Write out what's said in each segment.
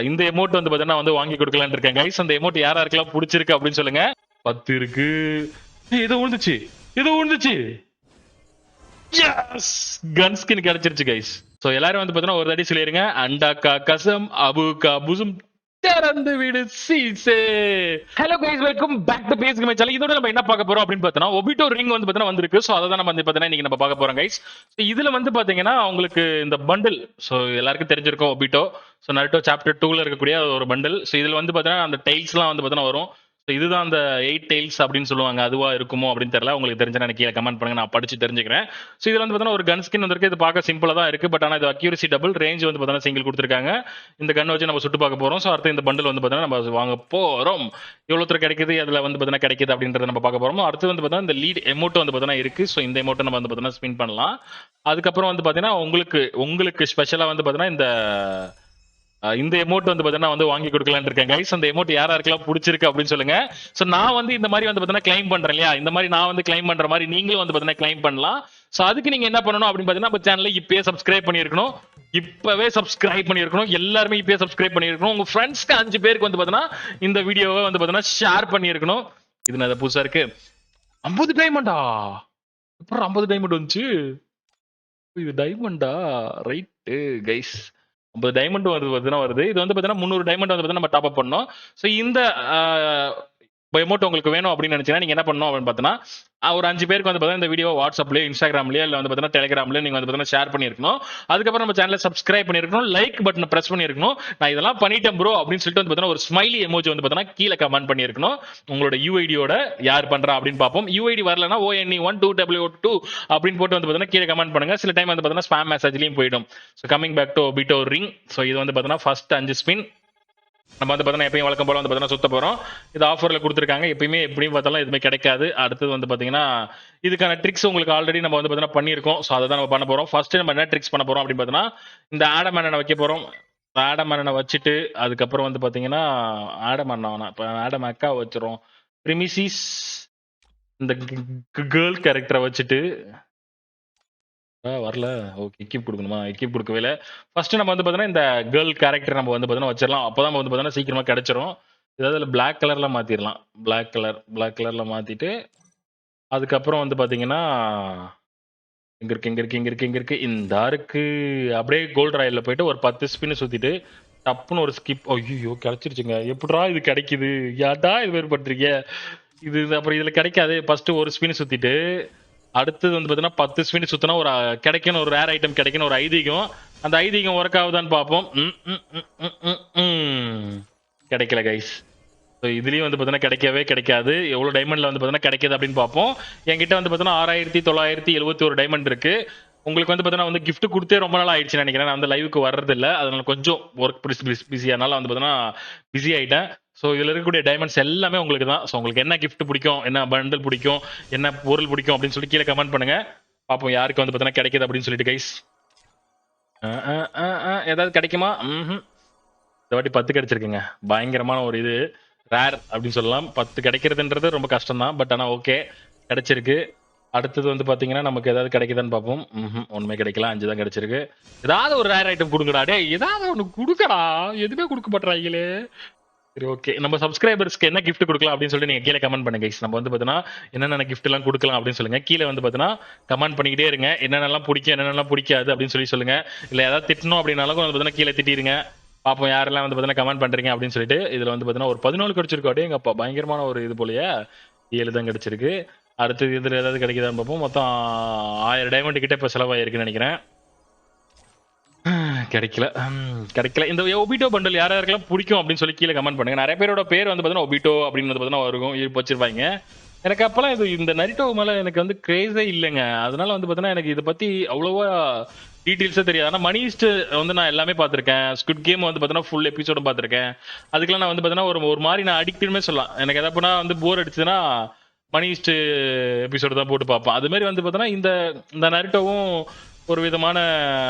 இந்த எமௌண்ட் வந்து பாத்தீங்கன்னா வந்து வாங்கி கொடுக்கலான்னு இருக்கேன் கைஸ். அந்த எமௌண்ட் யாருக்கெல்லாம் பிடிச்சிருக்கு அப்படின்னு சொல்லுங்க. 10 இருக்கு. ஏதோ விழுந்துச்சு, ஏதோ விழுந்துச்சு. எஸ், கன் ஸ்கின் கிடைச்சிருச்சு கைஸ். சோ எல்லாரும் வந்து பாத்தீங்கன்னா ஒரு தடி சொல்லிருங்க, அண்டாக்கா கசம் அபுகா புசும் திறந்து விடு சீசே. Hello guys, welcome back to பேஸ்க்கு மை சேனல். இதோட நம்ம என்ன பார்க்க போறோம் அப்படின்னு பார்த்தோம்னா, ஒபிட்டோ ரிங் வந்து பார்த்தீங்கன்னா வந்திருக்கு. சோ அதை தான் நம்ம வந்து பார்த்தீங்கன்னா இன்னைக்கு நம்ம பார்க்க போறோம் கைஸ். இதுல வந்து பாத்தீங்கன்னா உங்களுக்கு இந்த பண்டில், சோ எல்லாருக்கும் தெரிஞ்சிருக்கும் ஒபிட்டோ. சோ நருட்டோ சாப்டர் 2ல இருக்கக்கூடிய ஒரு பண்டில். சோ இதுல வந்து பாத்தீங்கன்னா அந்த டைல்ஸ்லாம் வந்து பாத்தீங்கன்னா வரும். இதுதான் அந்த 8 டைல்ஸ் அப்படின்னு சொல்லுவாங்க. அதுவா இருக்குமோ அப்படின்னு தெரியல. உங்களுக்கு தெரிஞ்சா எனக்கு கீழே கமெண்ட் பண்ணுங்க, நான் படிச்சு தெரிஞ்சுக்கிறேன். சோ இதுல வந்து பாத்தீங்கன்னா ஒரு கன் ஸ்கின் வந்திருக்கு. இது பார்க்க சிம்பிளா தான் இருக்கு. பட் ஆனா இது அக்யூரசி டபுள், ரேஞ்ச் வந்து பாத்தீங்கன்னா சிங்கிள் கொடுத்துருக்காங்க. இந்த கன் வச்சு நம்ம சுட்டு பார்க்க போறோம். சோ அடுத்து இந்த பண்டில் வந்து பாத்தீங்கன்னா நம்ம வாங்க போறோம். எவ்வளவு தூரம் கிடைக்குது, அதுல வந்து பாத்தீங்கன்னா கிடைக்குது அப்படின்றத நம்ம பார்க்க போறோம். அடுத்து வந்து பாத்தீங்கன்னா இந்த லீட் எமௌண்ட் வந்து பாத்தீங்கன்னா இருக்கு. சோ இந்த எமௌண்ட் நம்ம வந்து பாத்தீங்கன்னா ஸ்பின் பண்ணலாம். அதுக்கப்புறம் வந்து பாத்தீங்கன்னா உங்களுக்கு ஸ்பெஷலா வந்து பாத்தீங்கன்னா இந்த எமௌண்ட் வந்து பாத்தீங்கன்னா வந்து வாங்கி கொடுக்கலான்னு இருக்கேன் கைஸ். அந்த எமௌண்ட் யாருக்கெல்லாம் பிடிச்சிருக்கு அப்படின்னு சொல்லுங்க. சோ நான் வந்து இந்த மாதிரி வந்து பாத்தீங்கன்னா கிளைம் பண்றேன் இல்லையா, இந்த மாதிரி நான் வந்து கிளைம் பண்ற மாதிரி நீங்களும் வந்து பாத்தீங்கன்னா கிளைம் பண்ணலாம். சோ அதுக்கு நீங்க என்ன பண்ணணும் அப்படின்னு பாத்தீங்கன்னா நம்ம சேனலை இப்பயே சப்ஸ்கிரைப் பண்ணிருக்கணும். இப்பவே சப்ஸ்கிரைப் பண்ணிருக்கணும். எல்லாருமே இப்பயே சப்ஸ்கிரைப் பண்ணிருக்கணும். உங்க ஃப்ரெண்ட்ஸ்க்கு 5 பேருக்கு வந்து பாத்தீங்கன்னா இந்த வீடியோவை வந்து பாத்தீங்கன்னா ஷேர் பண்ணிருக்கணும். இது நான் புதுசா இருக்கு. 50 டைமண்டா? அப்புறம் 50 டைமண்ட் வந்துச்சு. இது டைமண்டா? Right guys. 50 டைமண்ட் வருது. இது வந்து பாத்தீங்கன்னா 300 டைமண்ட் வந்து நம்ம டாப் அப் பண்ணோம். சோ இந்த எமௌண்ட் உங்களுக்கு வேணும் அப்படின்னு நினைச்சீங்கன்னா நீங்க என்ன பண்ணணும் அப்படின்னு பார்த்தீங்கன்னா, ஒரு 5 பேருக்கு வந்து பாத்தீங்கன்னா இந்த வீடியோ வாட்ஸ்அப்லயோ இன்ஸ்டாகிராம்லயோ இல்ல வந்து பாத்தீங்கன்னா டெலிகிராம்லயோ நீங்க வந்து பாத்தீங்கன்னா ஷேர் பண்ணிருக்கணும். அதுக்கப்புறம் நம்ம சேனலை சப்ஸ்கிரைப் பண்ணிருக்கணும், லைக் பட்டனை பிரஸ் பண்ணிருக்கணும். நான் இதெல்லாம் பண்ணிட்டேன் ப்ரோ அப்படின்னு சொல்லிட்டு வந்து பாத்தீங்கன்னா ஒரு ஸ்மைலி எமோஜி வந்து பாத்தீங்கன்னா கீழே கமெண்ட் பண்ணிருக்கணும். உங்களோட யூஐடியோட யார் பண்றா அப்படின்னு பார்ப்போம். யூஐடி வரலன்னா ONE12W2 அப்படின்னு போட்டு வந்து பாத்தீங்கன்னா கீழே கமெண்ட் பண்ணுங்க. சில டைம் வந்து பாத்தீங்கன்னா ஸ்பாம் மெசேஜ்லயும் போயிடும். So coming back to Obito ring. So இது வந்து பாத்தீங்கன்னா ஃபர்ஸ்ட் 5 ஸ்பின் நம்ம வந்து பாத்தீங்கன்னா எப்பயும் வழக்கம் போல வந்து பாத்தீங்கன்னா சுத்த போறோம். இது ஆஃபர்ல கொடுத்துருக்காங்க. எப்பயுமே எப்படியும் பார்த்தாலும் எதுவுமே கிடைக்காது. அடுத்தது வந்து பாத்தீங்கன்னா இதுக்கான ட்ரிக்ஸ் உங்களுக்கு ஆல்ரெடி நம்ம வந்து பாத்தீங்கன்னா பண்ணியிருக்கோம். ஸோ அதை தான் நம்ம பண்ண போறோம். ஃபர்ஸ்ட் நம்ம என்ன ட்ரிக்ஸ் பண்ண போறோம் அப்படின்னு பாத்தீங்கன்னா, இந்த ஆடம் அண்ணனை வைக்க போறோம். ஆடம் அண்ணனை வச்சுட்டு அதுக்கப்புறம் வந்து பாத்தீங்கன்னா ஆடம் அண்ணா இப்போ ஆடம் அக்கா வச்சிரும். பிரிமிசிஸ் இந்த கேர்ள் கேரக்டரை வச்சுட்டு வரல. ஓகே, எக்யூப் கொடுக்கணுமா? எக்யூப் கொடுக்கவே இல்லை. ஃபர்ஸ்ட் நம்ம வந்து பாத்தீங்கன்னா இந்த கேர்ள் கேரக்டர் நம்ம வந்து பாத்தீங்கன்னா வச்சிடலாம். அப்பதான் வந்து பாத்தீங்கன்னா சீக்கிரமா கிடைச்சிரும். ஏதாவது பிளாக் கலர்ல மாத்திரலாம். பிளாக் கலர்ல மாத்திட்டு அதுக்கப்புறம் வந்து பாத்தீங்கன்னா இங்க இருக்கு இந்த இருக்கு. அப்படியே கோல்ட் ராயல்ல போயிட்டு ஒரு 10 ஸ்பின் சுத்திட்டு டப்புன்னு ஒரு ஸ்கிப். ஐயோ கிடைச்சிருச்சுங்க. எப்படிடா இது கிடைக்குது? ஏன்டா இது மாதிரி பண்றீங்க? இது அப்புறம் இதுல கிடைக்காது. ஃபர்ஸ்ட் ஒரு ஸ்பின் சுத்திட்டு அடுத்தது வந்து பாத்தீங்கன்னா 10 ஸ்பின் சுத்தினா ஒரு கிடைக்கணும், ஒரு ரேர் ஐட்டம் கிடைக்கணும், ஒரு ஐதீகம். அந்த ஐதீகம் ஒர்க் ஆகுதான்னு பார்ப்போம். கிடைக்கல கைஸ். இதுலயும் வந்து பாத்தீங்கன்னா கிடைக்கவே கிடைக்காது. எவ்வளவு டைமண்ட்ல வந்து பாத்தீங்கன்னா கிடைக்குது அப்படின்னு பார்ப்போம். என்கிட்ட வந்து பாத்தீங்கன்னா 6971 டைமண்ட் இருக்கு. உங்களுக்கு வந்து பாத்தீங்கன்னா வந்து கிஃப்ட் கொடுத்தே ரொம்ப நாள் ஆயிடுச்சு நினைக்கிறேன். நான் வந்து லைவுக்கு வர்றது இல்ல. அதனால கொஞ்சம் ஒர்க் பிஸியானால வந்து பாத்தீங்கன்னா பிஸி ஆயிட்டேன். ஸோ இதுல இருக்கக்கூடிய டைமண்ட்ஸ் எல்லாமே உங்களுக்கு தான். ஸோ உங்களுக்கு என்ன கிஃப்ட் பிடிக்கும், என்ன பண்டல் பிடிக்கும், என்ன பொருள் பிடிக்கும் அப்படின்னு சொல்லி கீழே கமெண்ட் பண்ணுங்க. பார்ப்போம் யாருக்கு வந்து பாத்தீங்கன்னா கிடைக்குது அப்படின்னு சொல்லிட்டு கைஸ். ஏதாவது கிடைக்குமா? இந்த வாட்டி 10 கிடைச்சிருக்குங்க. பயங்கரமான ஒரு இது ரேர் அப்படின்னு சொல்லலாம். 10 கிடைக்கிறதுன்றது ரொம்ப கஷ்டம் தான். பட் ஆனா ஓகே, கிடைச்சிருக்கு. அடுத்தது வந்து பாத்தீங்கன்னா நமக்கு ஏதாவது கிடைக்குதான்னு பார்ப்போம். ஒண்ணுமே கிடைக்கல. 5 தான் கிடைச்சிருக்கு. ஏதாவது ஒரு ரேர் ஐட்டம் கொடுங்கடா. டே ஏதாவது ஒண்ணு கொடுக்கடா. எதுவுமே கொடுக்க மாட்டாங்களே. சரி ஓகே, நம்ம சப்ஸ்கிரைபர்ஸ்க்கு என்ன கிஃப்ட் கொடுக்கலாம் அப்படின்னு சொல்லி நீங்க கீழே கமெண்ட் பண்ணுங்க கைஸ். நம்ம வந்து பாத்தீங்கன்னா என்னென்ன கிஃப்ட் எல்லாம் கொடுக்கலாம் அப்படின்னு சொல்லுங்க. கீழே வந்து பாத்தீங்கன்னா கமெண்ட் பண்ணிக்கிட்டே இருங்க. என்னென்னலாம் பிடிக்கும், என்னென்னலாம் பிடிக்காது அப்படின்னு சொல்லி சொல்லுங்க. இல்ல ஏதாவது திட்டணும் அப்படின்னாலும் வந்து பாத்தீங்கன்னா கீழே திட்டிருங்க. பாப்போம் யாரெல்லாம் வந்து பாத்தீங்கன்னா கமெண்ட் பண்றீங்க அப்படின்னு சொல்லிட்டு. இதுல வந்து பாத்தீங்கன்னா ஒரு 14 கிடைச்சிருக்கு. அப்படியே எங்க அப்பா பயங்கரமான ஒரு இது போலயே 7 தான் கிடைச்சிருக்கு. அடுத்தது இதுல ஏதாவது கிடைக்குதான்னு பார்ப்போம். மொத்தம் 1000 டைமண்ட் கிட்ட இப்ப செலவாயிருக்குன்னு நினைக்கிறேன். கிடைக்கல. இந்த ஒபிட்டோ பண்டல் யாரெல்லாம் பிடிக்கும் அப்படின்னு சொல்லி கீழே கமெண்ட் பண்ணுங்க. நிறைய பேரோட பேர் வந்து பாத்தீங்கன்னா ஒபிட்டோ அப்படின்னு வந்து பாத்தீங்கன்னா வரும் வச்சிருப்பாங்க. எனக்கு அப்பெல்லாம் இந்த நரிட்டோ மேல எனக்கு வந்து கிரேஸே இல்லைங்க. அதனால வந்து பாத்தீங்கன்னா எனக்கு இதை பத்தி அவ்வளவா டீடைல்ஸே தெரியாது. ஆனா மணிஸ்ட் வந்து நான் எல்லாமே பார்த்திருக்கேன். ஸ்குட் கேம் வந்து பாத்தீங்கன்னா ஃபுல் எபிசோடும் பார்த்திருக்கேன். அதுக்கெல்லாம் நான் வந்து பாத்தீங்கன்னா ஒரு மாதிரி நான் அடிக்ட்னு சொல்லலாம். எனக்கு எதாவது வந்து போர் அடிச்சதுன்னா மணிஸ்ட் எபிசோடு தான் போட்டு பார்ப்பேன். அது மாதிரி வந்து பாத்தீங்கன்னா இந்த நரிட்டோவும் ஒரு விதமான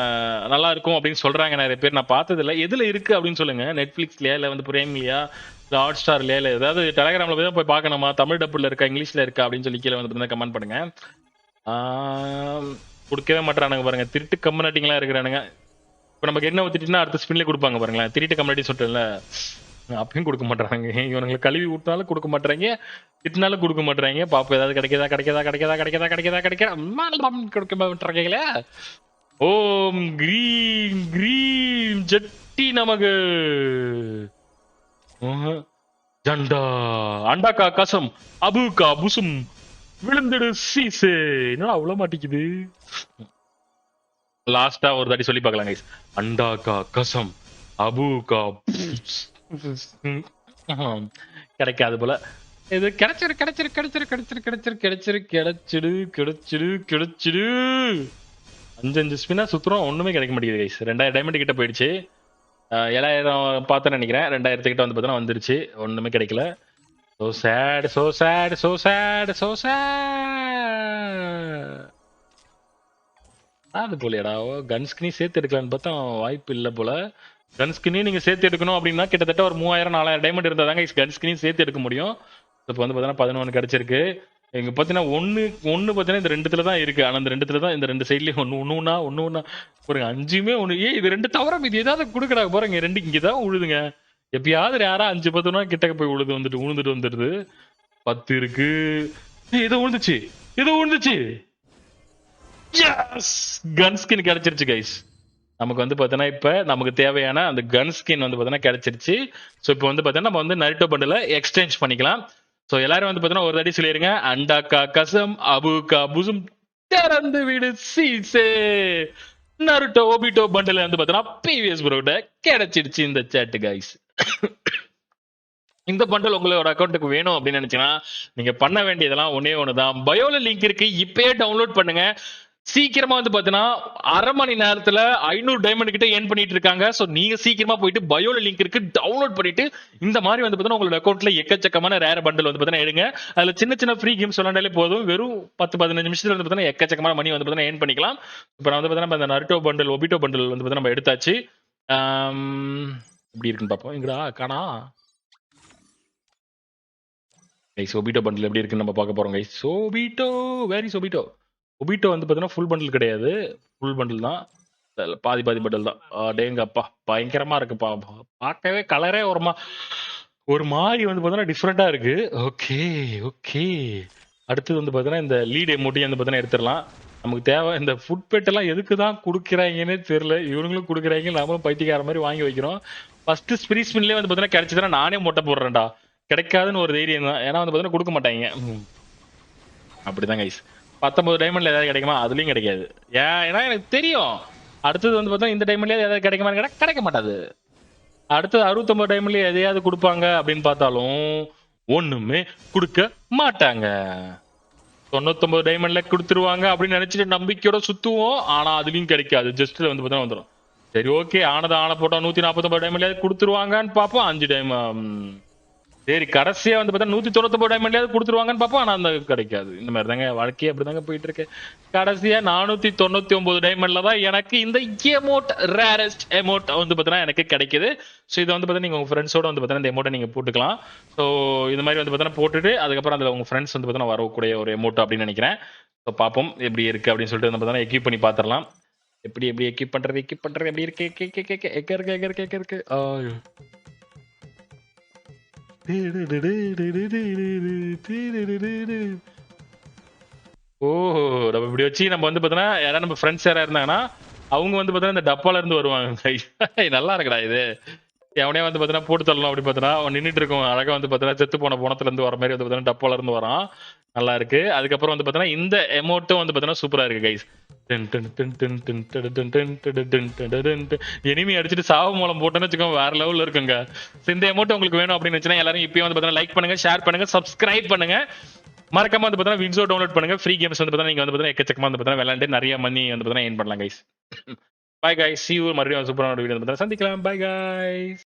நல்லா இருக்கும் அப்படின்னு சொல்றாங்க நிறைய பேர். நான் பார்த்தது இல்லை. எதுல இருக்கு அப்படின்னு சொல்லுங்க. நெட்ஃபிளிக்ஸ்லயா இல்ல வந்து பிரேம்லயா இல்ல ஹாட் ஸ்டார்லயா இல்ல ஏதாவது டெலிகிராம்ல போய் தான் போய் பார்க்கணுமா, தமிழ் டப்புல இருக்கா, இங்கிலீஷ்ல இருக்கா அப்படின்னு சொல்லி கீழே வந்து கமெண்ட் பண்ணுங்க. கொடுக்கவே மாட்டானுங்க பாருங்க. திருட்டு கம்யூனிட்டிங்களா இருக்கிறானுங்க. இப்ப நமக்கு என்ன ஊத்திட்டுனா அடுத்த ஸ்பின்ல கொடுப்பாங்க பாருங்களேன். திருட்டு கம்யூனிட்டி சொல்லிட்டேன்ல, அப்பயும் கொடுக்க மாட்டாங்க. இவனுங்களை கழுவி விட்டாலும் கொடுக்க மாட்டாங்க, திட்டினாலும் கொடுக்க மாட்டாங்க. பாப்பா ஏதாவது கிடைக்கதா கிடைக்கதா கிடைக்கதா கிடைக்கதா கிடைக்கதா கிடைக்க கொடுக்க மாட்டாங்களே. ஓம் கிரீம் கிரீம் ஜட்டி நமக்கு ஜண்டா அண்டாக்கா கசம் அபுகா புசும் விழுந்துடு சீசே. என்னடா அவ்வளவு மாட்டிக்குது. லாஸ்டா ஒரு தாட்டி சொல்லி பார்க்கலாம் கைஸ். அண்டாக்கா கசம் அபுகா கிடைக்காது போல. இது கிடைச்சிரு கிடைச்சிரு கிடைச்சிரு கிடைச்சிரு கிடைச்சிரு கிடைச்சிரு கிடைச்சிடு கிடைச்சிடு கிடைச்சிடு. 5 ஸ்பின்னா சுத்துறோம், ஒண்ணுமே கிடைக்க மாட்டேங்குது கைஸ். 2000 டைமண்ட் கிட்ட போயிடுச்சு. 7000 பார்த்தேன்னு நினைக்கிறேன். 2000 கிட்ட வந்து பார்த்தா வந்துருச்சு, ஒண்ணுமே கிடைக்கல. So sad, so sad, so sad, so sad. அது போலியடா, கன்ஸ்கினி சேர்த்து எடுக்கலான்னு பார்த்தா வாய்ப்பு இல்லை போல. கன்ஸ்கினி நீங்க சேர்த்து எடுக்கணும் அப்படின்னா கிட்டத்தட்ட ஒரு 3000-4000 டைமண்ட் இருந்தா தாங்க கன்ஸ்கினி சேர்த்து எடுக்க முடியும். இப்போ வந்து பார்த்தீங்கன்னா 11 கிடைச்சிருக்கு. இங்க பார்த்தீங்கன்னா ஒன்னு பார்த்தீங்கன்னா இந்த 2த்துல தான் இருக்கு. ஆனா இந்த 2த்துல தான், இந்த 2 சைட்லயும் ஒண்ணு பாருங்க. 5மே ஒண்ணு. இது 2 தவிர இது ஏதாவது கொடுக்கடா பாருங்க. 2 இங்கதான் உழுதுங்க. எப்பயாவது யாரா 5-10 கிட்டக்க போய் உழுந்துட்டு வந்துடுது. 10 இருக்கு. ஏதோ விழுந்துச்சு. எஸ், கன் ஸ்கின் கிடைச்சிருச்சு கைஸ். நமக்கு வந்து பார்த்தீங்கன்னா இப்ப நமக்கு தேவையான அந்த கன் ஸ்கின் வந்து பார்த்தீங்கன்னா கிடைச்சிருச்சு. ஸோ இப்போ வந்து பார்த்தீங்கன்னா நம்ம வந்து நரிட்டோ பண்டில எக்ஸ்சேஞ்ச் பண்ணிக்கலாம். ஸோ எல்லாரும் வந்து பார்த்தீங்கன்னா ஒரு தாட்டி சொல்லிருங்க, அண்டாக்கா கசம் அபுகா புசும் திறந்து விடு சீசே. நருட்டோ ஒபிட்டோ பண்டில் வந்து பார்த்தீங்கன்னா பிவிஎஸ் ப்ரோட கிடைச்சிருச்சு இந்த சேட் கைஸ். இந்த பண்டல் உங்களோட அக்கௌண்ட்டுக்கு வேணும் அப்படின்னு நினைச்சீங்கன்னா நீங்க பண்ண வேண்டியதெல்லாம் ஒன்னே ஒண்ணுதான். பயோல லிங்க் இருக்கு, இப்பயே டவுன்லோட் பண்ணுங்க. சீக்கிரமா வந்து பாத்தீங்கன்னா 1/2 மணி நேரத்துல 500 டைமண்ட் கிட்ட ஏர்ன் பண்ணிட்டு இருக்காங்க. சோ நீங்க சீக்கிரமா போயிட்டு பயோல லிங்க் இருக்கு, டவுன்லோட் பண்ணிட்டு இந்த மாதிரி வந்து பாத்தீங்கன்னா உங்களோட அக்கௌண்ட்ல எக்கச்சக்கமான ரேர் பண்டல் வந்து பாத்தீங்கன்னா எடுங்க. அதுல சின்ன சின்ன ஃப்ரீ கேம்ஸ் விளையாண்டாலே போதும். வெறும் 10-15 நிமிஷத்துல வந்து பாத்தீங்கன்னா எக்கச்சக்கமான மணி வந்து பாத்தீங்கன்னா ஏர்ன் பண்ணிக்கலாம். இப்போ வந்து பாத்தீங்கன்னா இந்த நருட்டோ பண்டல் ஒபிட்டோ பண்டல் வந்து பாத்தீங்கன்னா நம்ம எடுத்தாச்சு. எப்படி இருக்குன்னு பாப்போம். எங்கடா காணா கைஸ். ஒபிட்டோ பண்டில் எப்படி இருக்குன்னு நம்ம பார்க்க போறோம் guys. Obito, where is Obito? Obito வந்து பார்த்தீங்கன்னா ஃபுல் பண்டில் கிடையாது, ஃபுல் பண்டில் தான், பாதி பண்டில் தான். டேங்கப்பா பயங்கரமா இருக்குப்பா, பார்க்கவே கலரே ஒரு மாதிரி வந்து பார்த்தீங்கன்னா டிஃப்ரெண்டா இருக்கு. Okay okay. அடுத்தது வந்து பார்த்தீங்கன்னா இந்த லீட் எமோட்டி வந்து பார்த்தீங்கன்னா எடுத்துடலாம். நமக்கு தேவை இந்த ஃபுட் பெட் எல்லாம் எதுக்கு தான் கொடுக்குறாங்கன்னே தெரியல. இவங்களும் கொடுக்குறாங்க, நாமளும் பைத்தியக்கார மாதிரி வாங்கி வைக்கிறோம். ஃபர்ஸ்ட் ஸ்ப்ரீ ஸ்பின்லேயே வந்து பார்த்தீங்கன்னா கிடைச்சதுன்னா நானே மொட்டை போடுறேன்டா. கிடைக்காதுன்னு ஒரு தைரியம் தான், ஏன்னா வந்து பார்த்தீங்கன்னா கொடுக்க மாட்டாங்க. அப்படிதான் கைஸ். 19 டைமண்ட்ல ஏதாவது கிடைக்குமா? அதுலயும் கிடைக்காது. ஏன்னா எனக்கு தெரியும் அடுத்தது வந்து பார்த்தா இந்த டைமண்ட்லயே ஏதாவது கிடைக்குமான்னு கேட்டா கிடைக்க மாட்டாது. அடுத்தது 69 டைமண்ட்லயே எதையாவது கொடுப்பாங்க அப்படின்னு பார்த்தாலும் ஒண்ணுமே கொடுக்க மாட்டாங்க. 99 டைமண்ட்ல கொடுத்துருவாங்க அப்படின்னு நினைச்சிட்டு நம்பிக்கையோட சுத்துவோம், ஆனா அதுலயும் கிடைக்காது. ஜஸ்ட்ல வந்து பார்த்தா வந்துடும். சரி ஓகே, ஆன போட்டோம் 149 டைமண்ட்ல கொடுத்துருவாங்கன்னு பார்ப்போம். 5 டைம் சரி கடைசியா வந்து பார்த்தா 199 டைமண்ட்லயாவது கொடுத்துருவாங்கன்னு பார்ப்போம், ஆனா அந்த கிடைக்காது. இந்த மாதிரி தாங்க வாழ்க்கையே அப்படிதாங்க போயிட்டு இருக்கு. கடைசியா 499 டைமண்ட்ல தான் எனக்கு இந்த எமோட், ரேரஸ்ட் எமோட் வந்து பார்த்தீங்கன்னா எனக்கு கிடைக்குது. ஸோ இதை வந்து பார்த்தீங்கன்னா நீங்க உங்க ஃப்ரெண்ட்ஸோட வந்து பார்த்தீங்கன்னா இந்த எமோட்டை நீங்க போட்டுக்கலாம். ஸோ இது மாதிரி வந்து பார்த்தீங்கன்னா போட்டுட்டு அதுக்கப்புறம் அதில் உங்க ஃப்ரெண்ட்ஸ் வந்து பார்த்தீங்கன்னா வரக்கூடிய ஒரு எமோட் அப்படின்னு நினைக்கிறேன். ஸோ பார்ப்போம் எப்படி இருக்கு அப்படின்னு சொல்லிட்டு நம்ம பார்த்தீங்கன்னா எக்யூப் பண்ணி பார்த்துடலாம். எப்படி எக்யூப் பண்றது எப்படி இருக்கு எங்க இருக்கு. ஓ, நம்ம இப்படி வச்சு நம்ம வந்து பார்த்தோன்னா யாராவது நம்ம ஃப்ரெண்ட்ஸ் யாரா இருந்தாங்கன்னா அவங்க வந்து பார்த்தோன்னா இந்த டப்பால இருந்து வருவாங்க. நல்லா இருக்குடா இது. எவனே வந்து பார்த்தோன்னா போட்டு தள்ளணும் அப்படி பார்த்தோன்னா அவன் நின்றுட்டு இருக்கும் அழகா வந்து பார்த்தோன்னா செத்து போன போனத்துல இருந்து வர மாதிரி வந்து பார்த்தோன்னா டப்பால இருந்து வரான். நல்லா இருக்கு. அதுக்கப்புறம் வந்து பார்த்தோன்னா இந்த எமோட்டும் வந்து பார்த்தோன்னா சூப்பரா இருக்கு கைஸ். எனிமி அடிச்சுட்டு சாவு மூலம் போட்டோன்னு வச்சுக்கோங்க, வேற லெவல்ல இருக்குங்க. இந்த எமோட் உங்களுக்கு வேணும் அப்படின்னு வச்சுன்னா எல்லாரும் இப்பயும் வந்து பார்த்தீங்கன்னா லைக் பண்ணுங்க, ஷேர் பண்ணுங்க, சப்ஸ்கிரைப் பண்ணுங்க. மறக்காம வந்து பார்த்தீங்கன்னா வின்சோ டவுன்லோட் பண்ணுங்க. ஃப்ரீ கேம்ஸ் வந்து பார்த்தீங்கன்னா நீங்க வந்து பார்த்தீங்கன்னா எக்கச்சக்கமா வந்து பார்த்தீங்கன்னா விளையாண்டு நிறைய மணி வந்து பார்த்தீங்கன்னா ஏர்ன் பண்ணலாம் guys. Bye guys, see you மறுபடியும் சூப்பரான வீடியோ வந்து பார்த்தீங்கன்னா சந்திக்கலாம். Bye guys.